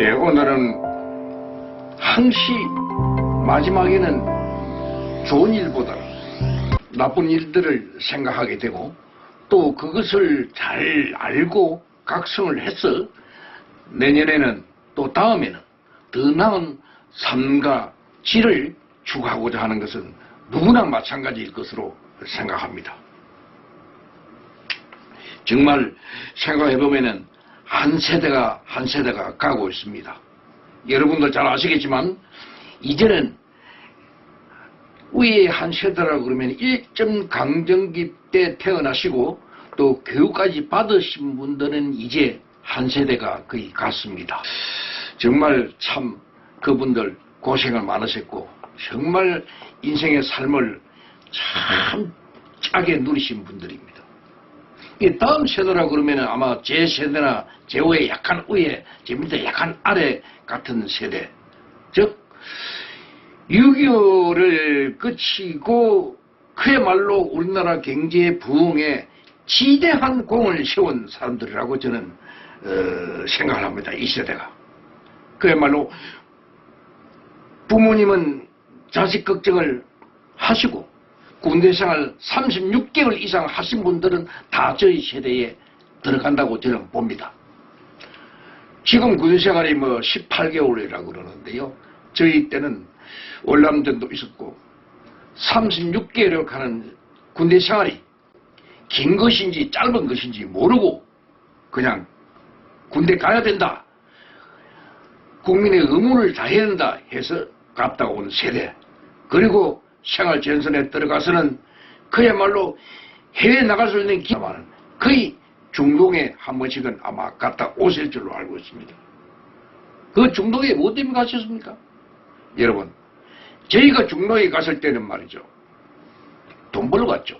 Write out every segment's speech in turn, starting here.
예, 오늘은 항시 마지막에는 좋은 일보다 나쁜 일들을 생각하게 되고 또 그것을 잘 알고 각성을 해서 내년에는 또 다음에는 더 나은 삶과 질을 추구하고자 하는 것은 누구나 마찬가지일 것으로 생각합니다. 정말 생각해보면은 한 세대가 가고 있습니다. 여러분도 잘 아시겠지만 이제는 위에 한 세대라고 그러면 1점 강점기 때 태어나시고 또 교육까지 받으신 분들은 이제 한 세대가 거의 갔습니다. 정말 참 그분들 고생을 많으셨고 정말 인생의 삶을 참 짜게 누리신 분들입니다. 다음 세대라고 그러면 아마 제 세대나 제 위에 약간 위에, 제 밑에 약간 아래 같은 세대. 즉, 6.25를 거치고 그야말로 우리나라 경제 부흥에 지대한 공을 세운 사람들이라고 저는 생각을 합니다. 이 세대가. 그야말로 부모님은 자식 걱정을 하시고 군대 생활 36개월 이상 하신 분들은 다 저희 세대에 들어간다고 저는 봅니다. 지금 군대 생활이 18개월이라고 그러는데요. 저희 때는 월남전도 있었고 36개월을 가는 군대 생활이 긴 것인지 짧은 것인지 모르고 그냥 군대 가야 된다. 국민의 의무를 다해야 된다 해서 갔다 온 세대. 그리고 생활 전선에 들어가서는 그야말로 해외 나갈 수 있는 기회만은 거의 중동에 한 번씩은 아마 갔다 오실 줄로 알고 있습니다. 그 중동에 뭐 때문에 가셨습니까? 여러분, 저희가 중동에 갔을 때는 말이죠. 돈 벌러 갔죠.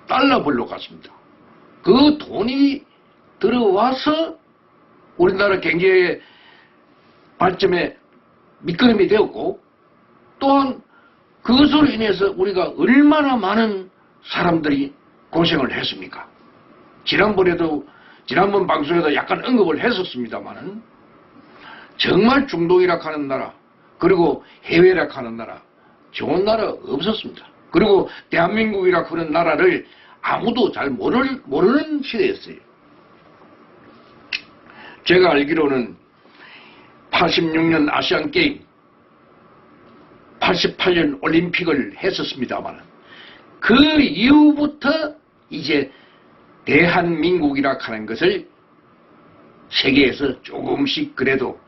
달러 벌러 갔습니다. 그 돈이 들어와서 우리나라 경제 발전에 밑거름이 되었고 또한 그것으로 인해서 우리가 얼마나 많은 사람들이 고생을 했습니까? 지난번 방송에도 약간 언급을 했었습니다만은 정말 중동이라 하는 나라 그리고 해외라 하는 나라 좋은 나라 없었습니다. 그리고 대한민국이라 하는 나라를 아무도 잘 모르는 시대였어요. 제가 알기로는 86년 아시안게임 88년 올림픽을 했었습니다만 그 이후부터 이제 대한민국이라 하는 것을 세계에서 조금씩 그래도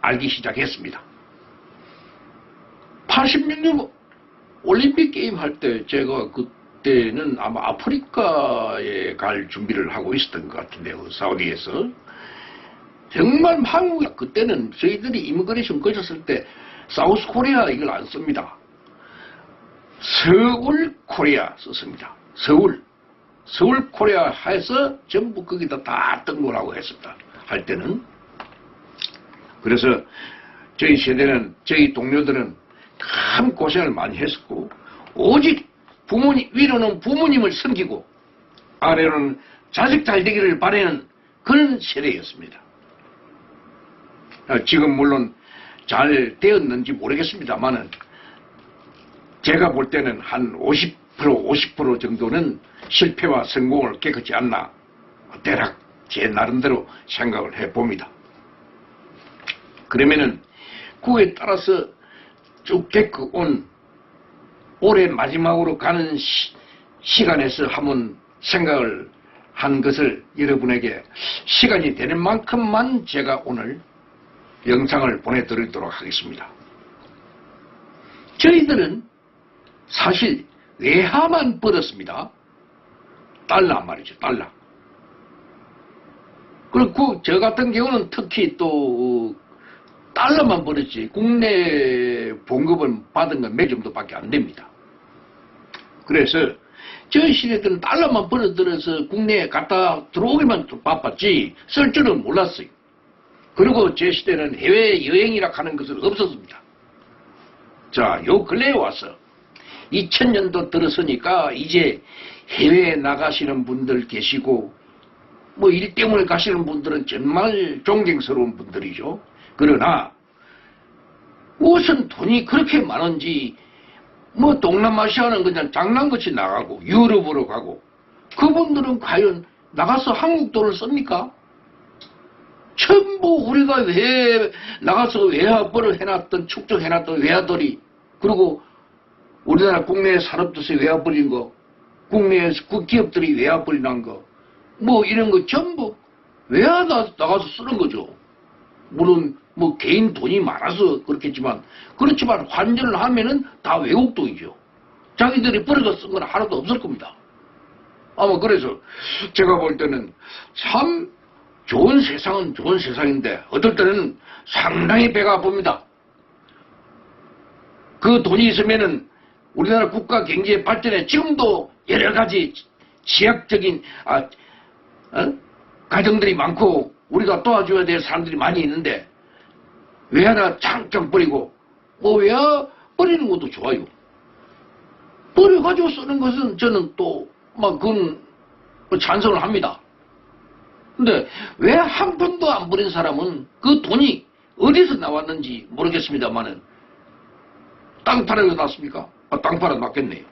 알기 시작했습니다. 86년 올림픽 게임 할 때 제가 그때는 아마 아프리카에 갈 준비를 하고 있었던 것 같은데요. 사우디에서. 정말 한국이 그때는 저희들이 이미그레이션 거쳤을 때 사우스 코리아 이걸 안 씁니다. 서울 코리아 썼습니다. 서울 코리아 해서 전부 거기다 다 등록하고 했습니다. 할 때는. 그래서 저희 세대는 저희 동료들은 참 고생을 많이 했었고 오직 위로는 부모님을 섬기고 아래로는 자식 잘 되기를 바라는 그런 세대였습니다. 지금 물론 잘 되었는지 모르겠습니다만은 제가 볼 때는 한 50% 정도는 실패와 성공을 깨끗이 않나 대략 제 나름대로 생각을 해봅니다. 그러면은 그에 따라서 쭉 겪어온 올해 마지막으로 가는 시간에서 한번 생각을 한 것을 여러분에게 시간이 되는 만큼만 제가 오늘 영상을 보내드리도록 하겠습니다. 저희들은 사실 외화만 벌었습니다. 달러 말이죠. 달러. 그리고 저 같은 경우는 특히 또 달러만 벌었지 국내 봉급은 받은 건 몇 정도밖에 안 됩니다. 그래서 저희 시대들은 달러만 벌어들여서 국내에 갔다 들어오기만 바빴지 쓸 줄은 몰랐어요. 그리고 제 시대는 해외여행이라 하는 것은 없었습니다. 자, 요 근래에 와서 2000년도 들었으니까 이제 해외에 나가시는 분들 계시고 뭐 일 때문에 가시는 분들은 정말 존경스러운 분들이죠. 그러나 무슨 돈이 그렇게 많은지 뭐 동남아시아는 그냥 장난같이 나가고 유럽으로 가고 그분들은 과연 나가서 한국 돈을 씁니까? 전부 우리가 왜 나가서 외화벌을 해놨던 축적해놨던 외화들이 그리고 우리나라 국내 산업도시 외화벌인 거 국내 기업들이 외화벌이 난 거 뭐 이런 거 전부 외화다 나가서 쓰는 거죠. 물론 뭐 개인 돈이 많아서 그렇겠지만 그렇지만 환전을 하면은 다 외국 돈이죠. 자기들이 벌어서 쓴 건 하나도 없을 겁니다. 아마 그래서 제가 볼 때는 참 좋은 세상은 좋은 세상인데 어떨 때는 상당히 배가 아픕니다. 그 돈이 있으면은 우리나라 국가 경제 발전에 지금도 여러 가지 지역적인 가정들이 많고 우리가 도와줘야 될 사람들이 많이 있는데 외화나 창창 버리고 뭐 외화 버리는 것도 좋아요. 버려가지고 쓰는 것은 저는 또 막 그건 찬성을 합니다. 근데 왜 한 푼도 안 버린 사람은 그 돈이 어디서 나왔는지 모르겠습니다만은 땅 팔아서 났습니까? 땅 팔아서 났겠네요.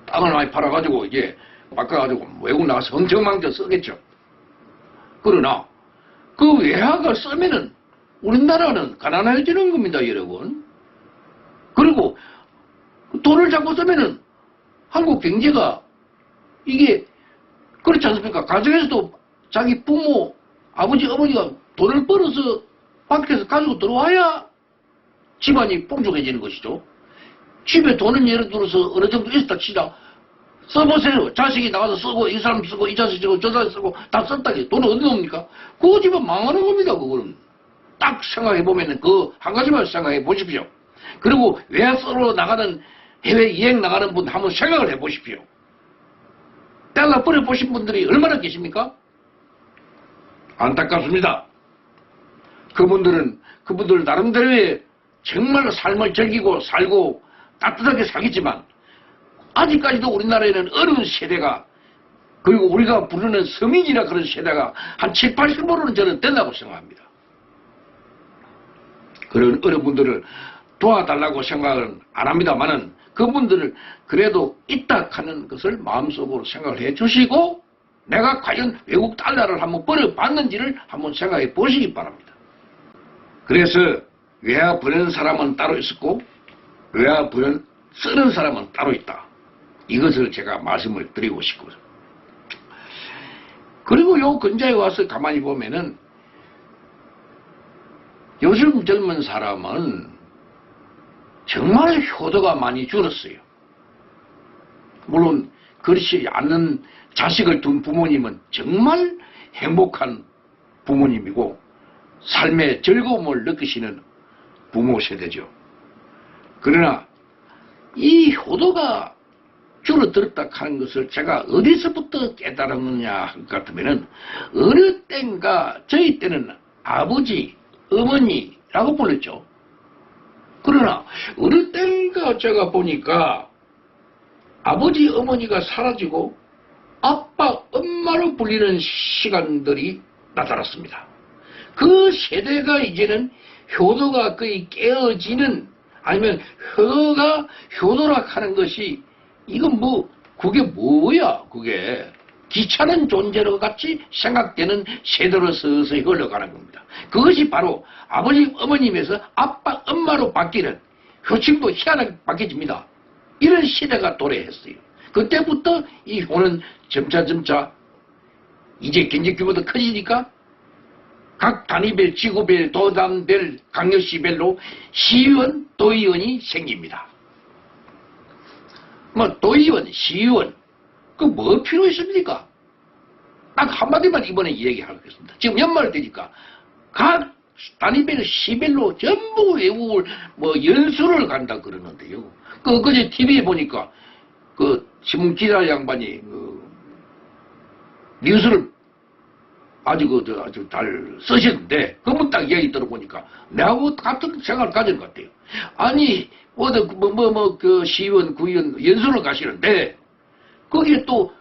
땅을 많이 팔아가지고 이제 바꿔가지고 외국 나가서 엄청망정 쓰겠죠. 그러나 그 외화가 쓰면은 우리나라는 가난해지는 겁니다, 여러분. 그리고 돈을 자꾸 쓰면은 한국 경제가 이게 그렇지 않습니까? 가정에서도 자기 부모, 아버지, 어머니가 돈을 벌어서 밖에서 가지고 들어와야 집안이 풍족해지는 것이죠. 집에 돈은 예를 들어서 어느 정도 있었다 치자. 써보세요. 자식이 나가서 쓰고 이 사람 쓰고 이 자식 쓰고 저 자식 쓰고 다 썼다니 돈은 어디 놉니까? 그 집은 망하는 겁니다. 그거는. 딱 생각해보면 그 한 가지만 생각해 보십시오. 그리고 외화으로 나가는 해외 여행 나가는 분 한번 생각을 해보십시오. 달러 버려보신 분들이 얼마나 계십니까? 안타깝습니다. 그분들 나름대로의 정말 삶을 즐기고 살고 따뜻하게 살겠지만 아직까지도 우리나라에는 어려운 세대가 그리고 우리가 부르는 서민이나 그런 세대가 한 7, 80%는 저는 된다고 생각합니다. 그런 어려운 분들을 도와달라고 생각은 안 합니다만은 그분들을 그래도 있다 하는 것을 마음속으로 생각을 해 주시고 내가 과연 외국 달러를 한번 벌어봤는지를 한번 생각해 보시기 바랍니다. 그래서 외화 버리는 사람은 따로 있었고 외화 쓰는 사람은 따로 있다. 이것을 제가 말씀을 드리고 싶고요. 그리고 요 근자에 와서 가만히 보면은 요즘 젊은 사람은 정말 효도가 많이 줄었어요. 물론 그렇지 않는 자식을 둔 부모님은 정말 행복한 부모님이고 삶의 즐거움을 느끼시는 부모 세대죠. 그러나 이 효도가 줄어들었다 하는 것을 제가 어디서부터 깨달았느냐 할 것 같으면은 어느 때인가 저희 때는 아버지, 어머니라고 불렀죠. 그러나 어느 때인가 제가 보니까 아버지, 어머니가 사라지고 아빠, 엄마로 불리는 시간들이 나타났습니다. 그 세대가 이제는 효도가 거의 깨어지는 아니면 효도라 하는 것이 이건 그게 뭐야 그게 귀찮은 존재로 같이 생각되는 세대로 서서히 흘러가는 겁니다. 그것이 바로 아버지, 어머님에서 아빠, 엄마로 바뀌는 효칭도 희한하게 바뀌어집니다. 이런 시대가 도래했어요. 그때부터 이 효는 점차 이제 경제 규모도 커지니까 각 단위별, 지구별, 도단별, 강력시별로 시의원, 도의원이 생깁니다. 도의원, 시의원, 그 뭐 필요 있습니까? 딱 한마디만 이번에 얘기하겠습니다. 지금 연말 되니까 각 단위별, 시별로 전부 외국을 연수를 간다 그러는데요. 그제 TV에 보니까 신문 기자 양반이 뉴스를 아주 잘 쓰시는데 그분 딱 이야기 들어보니까 내하고 같은 생각을 가진 것 같아요. 아니 시의원, 구의원 연수를 가시는데 거기에 또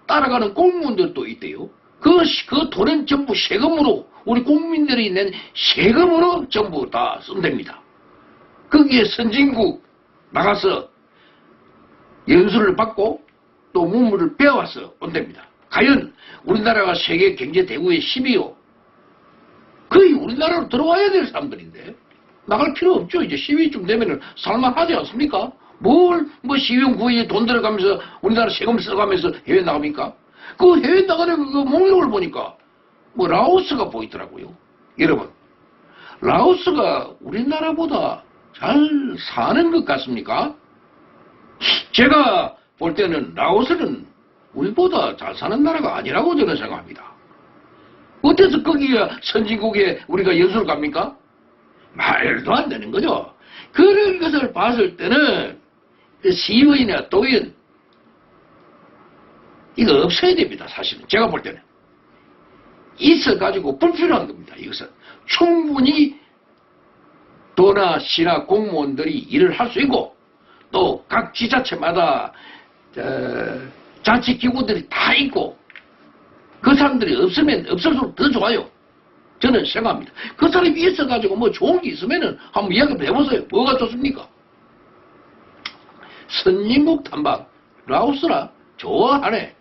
따라가는 공무원들도 있대요. 그 돈은 전부 세금으로, 우리 국민들이 낸 세금으로 전부 다 쓴답니다. 거기에 선진국 나가서 연수를 받고 또 문물을 배워와서 온답니다. 과연 우리나라가 세계 경제 대국의 10위요. 거의 우리나라로 들어와야 될 사람들인데 나갈 필요 없죠. 이제 10위쯤 되면은 살만하지 않습니까? 뭐 시위용 구에 돈 들어가면서 우리나라 세금 써가면서 해외 나갑니까? 그 해외 나가는 그 목록을 보니까 뭐 라오스가 보이더라고요. 여러분, 라오스가 우리나라보다 잘 사는 것 같습니까? 제가 볼 때는 라오스는 우리보다 잘 사는 나라가 아니라고 저는 생각합니다. 어때서 거기가 선진국에 우리가 연수를 갑니까? 말도 안 되는 거죠. 그런 것을 봤을 때는 시의회나 도의원 이거 없어야 됩니다. 사실은 제가 볼 때는 있어가지고 불필요한 겁니다. 이것은 충분히 도나 시나 공무원들이 일을 할 수 있고 또 각 지자체마다 자치기구들이 다 있고 그 사람들이 없으면 없을수록 더 좋아요. 저는 생각합니다. 그 사람이 있어가지고 뭐 좋은 게 있으면은 한번 이야기 해보세요. 뭐가 좋습니까? 선진국 탐방 라오스라 좋아하네.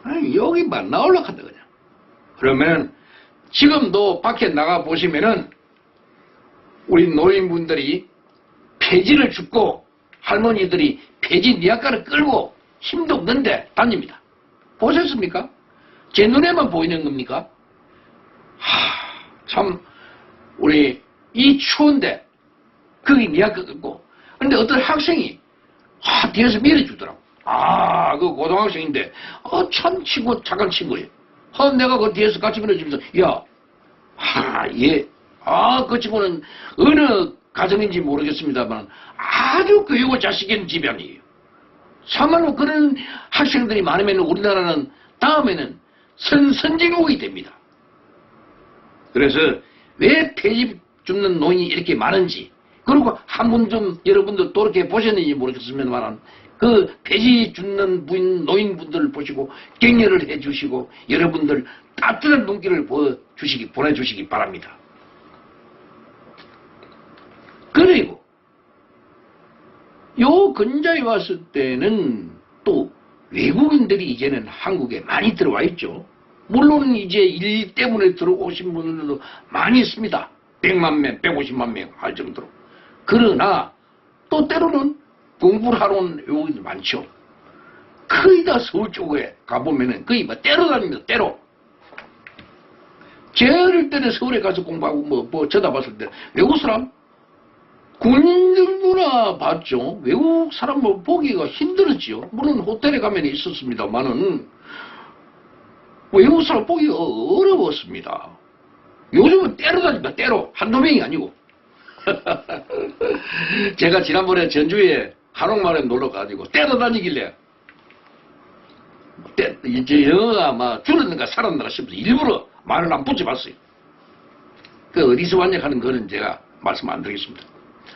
아니, 여기만 나오려고 한다 그냥. 그러면은 지금도 밖에 나가 보시면은 우리 노인분들이 폐지를 줍고 할머니들이 폐지 니아까를 끌고 힘도 없는데 다닙니다. 보셨습니까? 제 눈에만 보이는 겁니까? 참 우리 이 추운데 거기 니아까 끌고 근데 어떤 학생이 뒤에서 밀어주더라고. 그 고등학생인데 참 친구 착한 친구예요. 내가 그 뒤에서 같이 밀어주면서 그 친구는 어느 가정인지 모르겠습니다만 아주 교육을 잘 시키는 집안이에요. 참말로 그런 학생들이 많으면 우리나라는 다음에는 선진국이 됩니다. 그래서 왜 폐지 줍는 노인이 이렇게 많은지 그리고 한 분 좀 여러분들 또 이렇게 보셨는지 모르겠습니다만 그 폐지 줍는 노인분들을 보시고 격려를 해주시고 여러분들 따뜻한 눈길을 보내주시기 바랍니다. 그리고 요 근자에 왔을 때는 또 외국인들이 이제는 한국에 많이 들어와 있죠. 물론 이제 일 때문에 들어오신 분들도 많이 있습니다. 100만 명, 150만 명 할 정도로. 그러나 또 때로는 공부를 하러 온 외국인들 많죠. 거의 다 서울 쪽에 가보면은 거의 때로 다닙니다. 때로. 제 어릴 때는 서울에 가서 공부하고 뭐 쳐다봤을 때 외국 사람 군인들구나 봤죠. 외국 사람을 보기가 힘들었지요. 물론 호텔에 가면 있었습니다만은 외국 사람 보기가 어려웠습니다. 요즘은 때로 다닙니다. 때로. 한두 명이 아니고. 제가 지난번에 전주에 한옥마을에 놀러가지고 때로 다니길래 이제 영어가 막 줄었는가 살았는가 싶어서 일부러 말을 안 붙여봤어요. 그 어디서 왔냐 하는 거는 제가 말씀 안 드리겠습니다.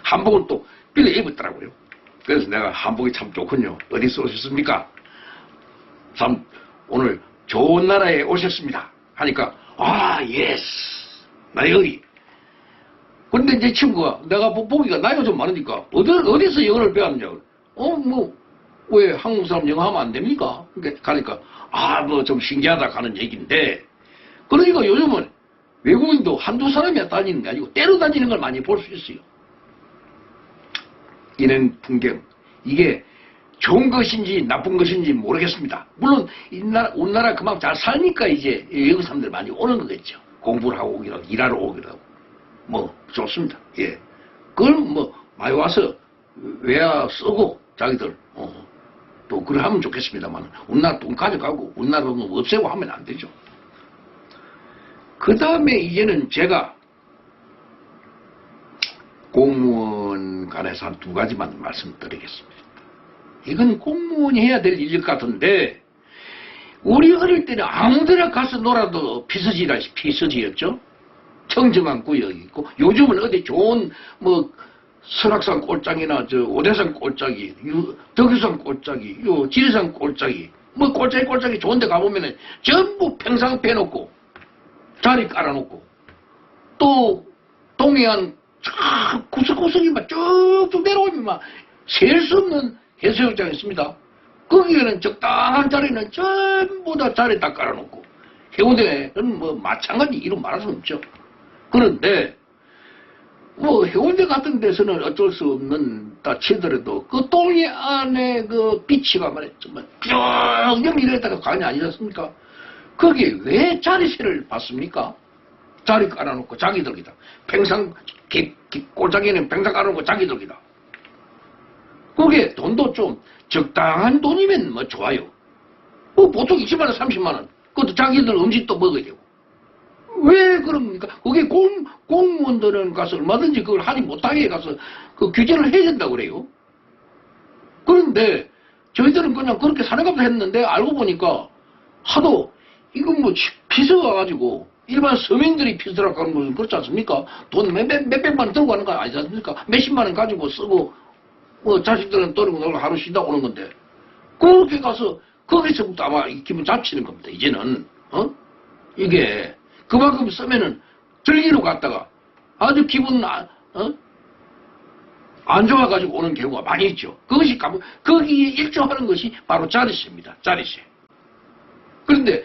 한복을 또 빌려 입었더라고요. 그래서 내가 한복이 참 좋군요. 어디서 오셨습니까? 참 오늘 좋은 나라에 오셨습니다. 하니까 예스 나 여기. 근데 제 친구가 내가 보기가 나이가 좀 많으니까 어디서 영어를 배웠냐고. 왜 한국 사람 영어 하면 안 됩니까? 그러니까 좀 신기하다 하는 얘기인데 그러니까 요즘은 외국인도 한두 사람이 다니는 게 아니고 때로 다니는 걸 많이 볼 수 있어요. 이런 풍경 이게 좋은 것인지 나쁜 것인지 모르겠습니다. 물론 우리나라 그만큼 잘 사니까 이제 외국 사람들 많이 오는 거겠죠. 공부를 하고 오기도 하고 일하러 오기도 하고 좋습니다. 예, 그걸 많이 와서 외화 쓰고 자기들 또 그래 하면 좋겠습니다만 우리나라 돈 가져가고 우리나라 돈 없애고 하면 안 되죠. 그 다음에 이제는 제가 공무원 관해서 한 두 가지만 말씀드리겠습니다. 이건 공무원이 해야 될 일 같은데 우리 어릴 때는 아무데나 가서 놀아도 피서지였죠. 청정한 구역이 있고 요즘은 어디 좋은 설악산 꼴짝이나 오대산 꼴짝이 덕유산 꼴짝이 지리산 꼴짝이 뭐 꼴짝꼴짝이 좋은 데 가보면은 전부 평상 빼놓고 자리 깔아놓고 또 동해안 구석구석이 막 쭉쭉 내려오면 막 셀 수 없는 해수욕장이 있습니다. 거기에는 적당한 자리는 전부 다 자리 다 깔아놓고 해운대는 뭐 마찬가지 이루 말할 수 없죠. 그런데 뭐 해운대 같은 데서는 어쩔 수 없는 다 치더라도 그 동해안의 그 비치가 말이야 정말 쭉 연결했다가 가냐 아니지 않습니까? 거기에 왜 자리세를 받습니까? 자리 깔아놓고 자기들이다. 평상 꼴짝이는 평상 깔아놓고 자기들이다. 그게 돈도 좀 적당한 돈이면 뭐 좋아요. 뭐 보통 20만원 30만원 그것도 자기들 음식도 먹어야 되고 왜 그럽니까? 그게 공무원들은 가서 얼마든지 그걸 하지 못하게 가서 그 규제를 해야 된다고 그래요. 그런데 저희들은 그냥 그렇게 사는가 보다 했는데 알고 보니까 하도 이건 뭐 피서가가지고 일반 서민들이 피서라고 하는 건 그렇지 않습니까? 돈 몇백만 원 들고 가는 거 아니지 않습니까? 몇십만 원 가지고 쓰고 뭐 자식들은 떠리고 놀고 하루 쉬다 오는 건데 그렇게 가서 거기서부터 아마 기분 잡치는 겁니다. 이제는 이게 그만큼 쓰면은 절기로 갔다가 아주 기분 안 좋아가지고 오는 경우가 많이 있죠. 그것이 거기에 일조하는 것이 바로 자리세입니다. 자리세. 그런데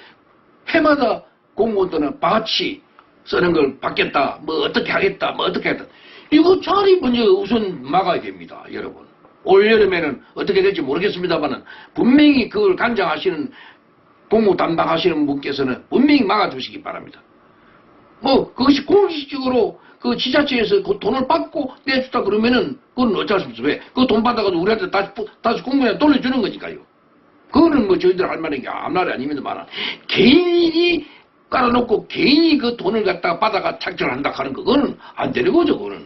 해마다 공무원들은 바치 쓰는 걸 받겠다, 뭐 어떻게 하겠다, 뭐 어떻게 하겠다. 이거 자리 먼저 우선 막아야 됩니다, 여러분. 올여름에는 어떻게 될지 모르겠습니다만은 분명히 그걸 관장하시는 공무 담당하시는 분께서는 분명히 막아주시기 바랍니다. 뭐 그것이 공식적으로 그 지자체에서 그 돈을 받고 내주다 그러면은 그건 어쩔 수 없어. 왜? 그 돈 받아가지고 우리한테 다시 공무원에 돌려주는 거니까요. 그거는 뭐 저희들 할 만한 게 앞날이 아닙니다만 개인이 깔아놓고 개인이 그 돈을 갖다가 받아가 착취를 한다 하는 거 그거는 안 되는 거죠. 그거는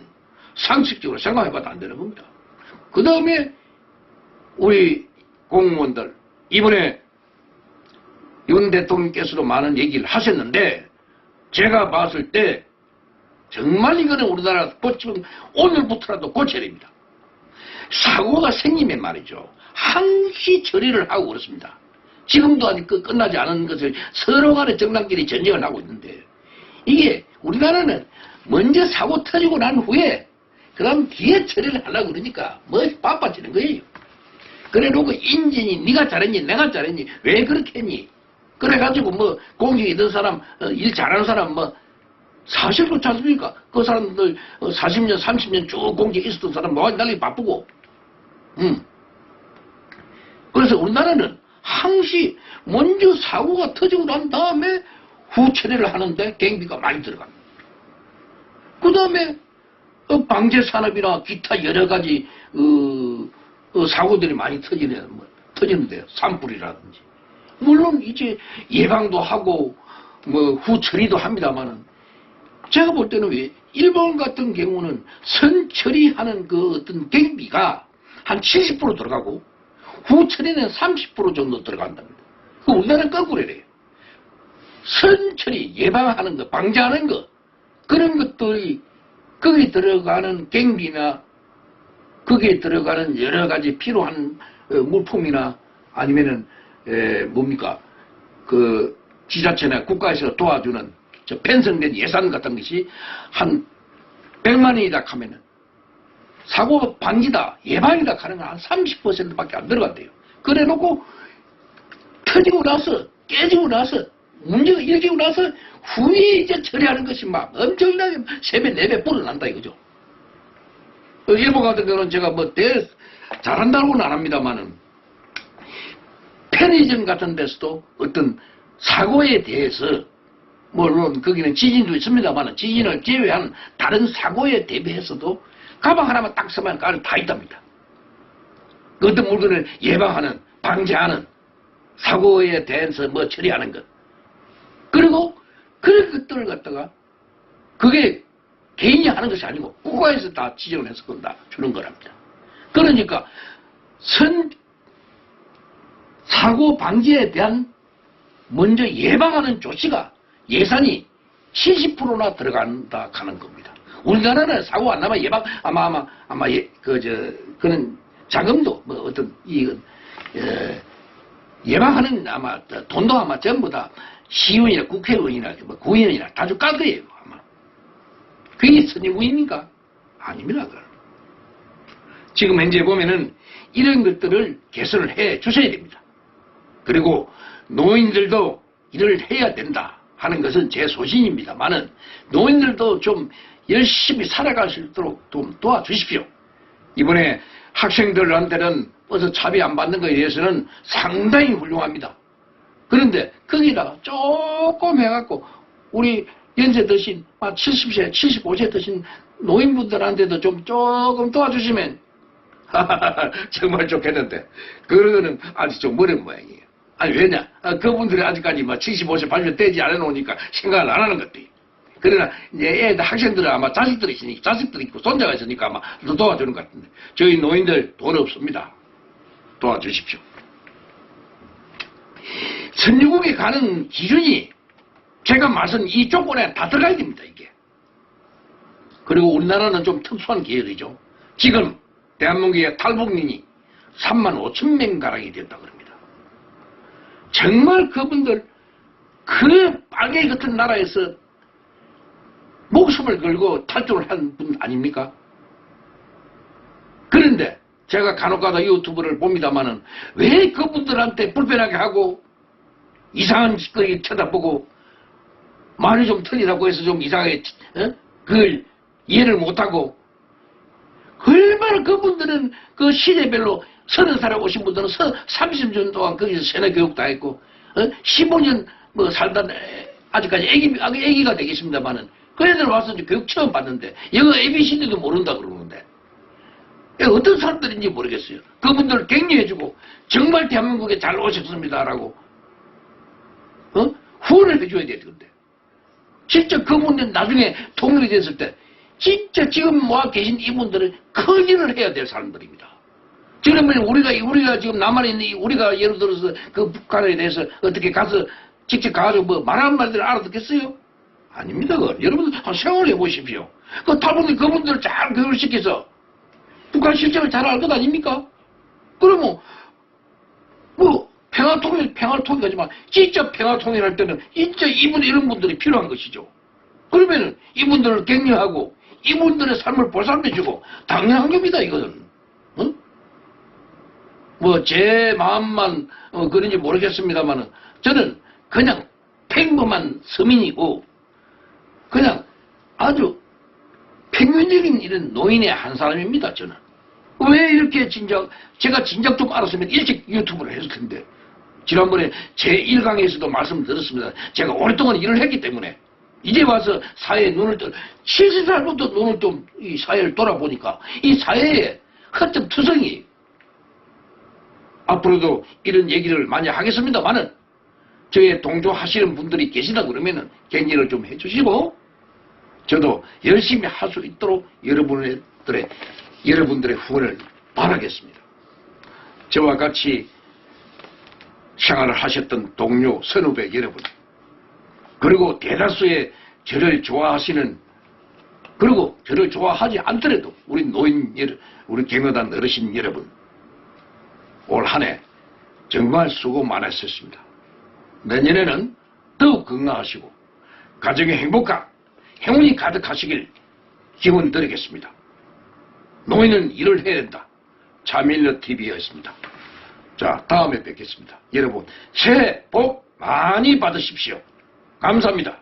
상식적으로 생각해봐도 안 되는 겁니다. 그 다음에 우리 공무원들 이번에 윤 대통령께서도 많은 얘기를 하셨는데 제가 봤을 때 정말 이거는 우리나라 고치면 오늘부터라도 고쳐야 됩니다. 사고가 생기면 말이죠. 항시 처리를 하고 그렇습니다. 지금도 아직 끝나지 않은 것을 서로 간의 정당끼리 전쟁을 하고 있는데 이게 우리나라는 먼저 사고 터지고 난 후에 그 다음 뒤에 처리를 하려고 그러니까 뭐 바빠지는 거예요. 그래 놓고 인진이 네가 잘했니 내가 잘했니 왜 그렇게 했니 그래가지고 뭐 공직에 있는 사람 일 잘하는 사람 뭐 사실 그렇지 않습니까? 그 사람들 40년 30년 쭉 공직에 있었던 사람 뭐가 날리 바쁘고 그래서 우리나라는 항시 먼저 사고가 터지고 난 다음에 후 처리를 하는데 경비가 많이 들어갑니다. 그 다음에 방제산업이나 기타 여러 가지 사고들이 많이 터지는데요. 산불이라든지. 물론 이제 예방도 하고 뭐 후처리도 합니다만은 제가 볼 때는 왜 일본 같은 경우는 선처리하는 그 어떤 경비가 한 70% 들어가고 후처리는 30% 정도 들어간답니다. 우리나라는 거꾸로 이래요. 선처리 예방하는 거 방지하는 거 그런 것들이 거기에 들어가는 경비나 거기에 들어가는 여러 가지 필요한 물품이나 아니면은 뭡니까 그 지자체나 국가에서 도와주는 저 편성된 예산 같은 것이 한 100만 원이다 하면은 사고 방지다 예방이다 하는 건 한 30%밖에 안 들어간대요. 그래 놓고 터지고 나서 깨지고 나서 문제가 일어지고 나서 후에 이제 처리하는 것이 막 엄청나게 3배 4배 불어난다 이거죠. 일본 같은 경우는 제가 뭐 잘한다고는 안 합니다만은 편의점 같은 데서도 어떤 사고에 대해서 물론 거기는 지진도 있습니다만 지진을 제외한 다른 사고에 대비해서도 가방 하나만 딱 쓰면 그 안에 다 있답니다. 어떤 물건을 예방하는 방지하는 사고에 대해서 뭐 처리하는 것 그리고 그런 것들을 갖다가 그게 개인이 하는 것이 아니고 국가에서 다 지정을 해서 건다 주는 거랍니다. 그러니까 사고 방지에 대한 먼저 예방하는 조치가 예산이 70%나 들어간다 하는 겁니다. 우리나라는 사고 안 나면 예방 그런 자금도 뭐 어떤 예방하는 아마 돈도 아마 전부 다 시의원이나 국회의원이나 뭐 구의원이나 다 줄 깔 거예요 아마. 그게 선진국입니까? 아닙니다. 그건. 지금 현재 보면은 이런 것들을 개선을 해 주셔야 됩니다. 그리고 노인들도 일을 해야 된다 하는 것은 제 소신입니다만은 노인들도 좀 열심히 살아갈 수 있도록 좀 도와주십시오. 이번에 학생들한테는 버스 차비 안 받는 것에 대해서는 상당히 훌륭합니다. 그런데 거기다가 조금 해갖고 우리 연세 드신 70세, 75세 드신 노인분들한테도 좀 조금 도와주시면 정말 좋겠는데 그거는 아직 좀 멀은 모양이에요. 아니 왜냐? 그분들이 아직까지 75세, 80세 되지 않아 놓으니까 생각을 안 하는 것들이. 그러나 이제 애들 학생들은 아마 자식들이 있고 손자가 있으니까 아마 더 도와주는 것 같은데 저희 노인들 돈 없습니다. 도와주십시오. 선진국에 가는 기준이 제가 말씀 이 조건에 다 들어가야 됩니다. 이게. 그리고 우리나라는 좀 특수한 계열이죠. 지금 대한민국의 탈북민이 35,000명가량이 됐다고 합니다. 정말 그분들 그 빨갱이 같은 나라에서 목숨을 걸고 탈출을 한 분 아닙니까? 그런데 제가 간혹가다 유튜브를 봅니다마는 왜 그분들한테 불편하게 하고 이상한 짓거리 쳐다보고 말이 좀 틀리다고 해서 좀 이상하게 그걸 이해를 못하고 얼마나 그분들은 그 시대별로 30살에 오신 분들은 30년 동안 거기서 세뇌 교육 다 했고 15년 살다 아직까지 애기가 되겠습니다마는 그 애들 와서 이제 교육 처음 받는데 영어 ABCD도 모른다 그러는데 어떤 사람들인지 모르겠어요. 그분들 격려해주고 정말 대한민국에 잘 오셨습니다라고 후원을 해줘야 되는데 진짜 그분들 나중에 독립이 됐을 때 진짜 지금 와 계신 이분들은 큰 일을 해야 될 사람들입니다. 그러면 우리가 지금 남한에 있는 우리가 예를 들어서 그 북한에 대해서 어떻게 가서 직접 가가지고 말하는 말들을 알아듣겠어요? 아닙니다. 여러분들 한번 생각을 해보십시오. 그 탈북민 그분들을 잘 교육을 시켜서 북한 실정을 잘 알 것 아닙니까? 그러면 평화통일하지만 진짜 평화통일할 때는 진짜 이런 분들이 필요한 것이죠. 그러면은 이분들을 격려하고 이분들의 삶을 보상해주고 당연한 겁니다. 이거는. 응? 제 마음만 그런지 모르겠습니다만은 저는 그냥 평범한 서민이고 그냥 아주 평균적인 이런 노인의 한 사람입니다. 저는. 왜 이렇게 제가 진작 좀 알았으면 일찍 유튜브를 했을 텐데 지난번에 제 1강에서도 말씀드렸습니다. 제가 오랫동안 일을 했기 때문에 이제 와서 사회에 눈을 70살부터 눈을 좀 이 사회를 돌아보니까 이 사회에 허점 투성이 앞으로도 이런 얘기를 많이 하겠습니다만은 저에 동조하시는 분들이 계시다 그러면은 격려를 좀 해주시고 저도 열심히 할 수 있도록 여러분들의 후원을 바라겠습니다. 저와 같이 생활을 하셨던 동료, 선후배 여러분, 그리고 대다수의 저를 좋아하시는, 그리고 저를 좋아하지 않더라도 우리 노인 여러분, 우리 경로당 어르신 여러분, 올 한 해 정말 수고 많으셨습니다. 내년에는 더욱 건강하시고 가정의 행복과 행운이 가득하시길 기원 드리겠습니다. 노인은 일을 해야 된다. 차밀러TV였습니다. 자, 다음에 뵙겠습니다. 여러분 새해 복 많이 받으십시오. 감사합니다.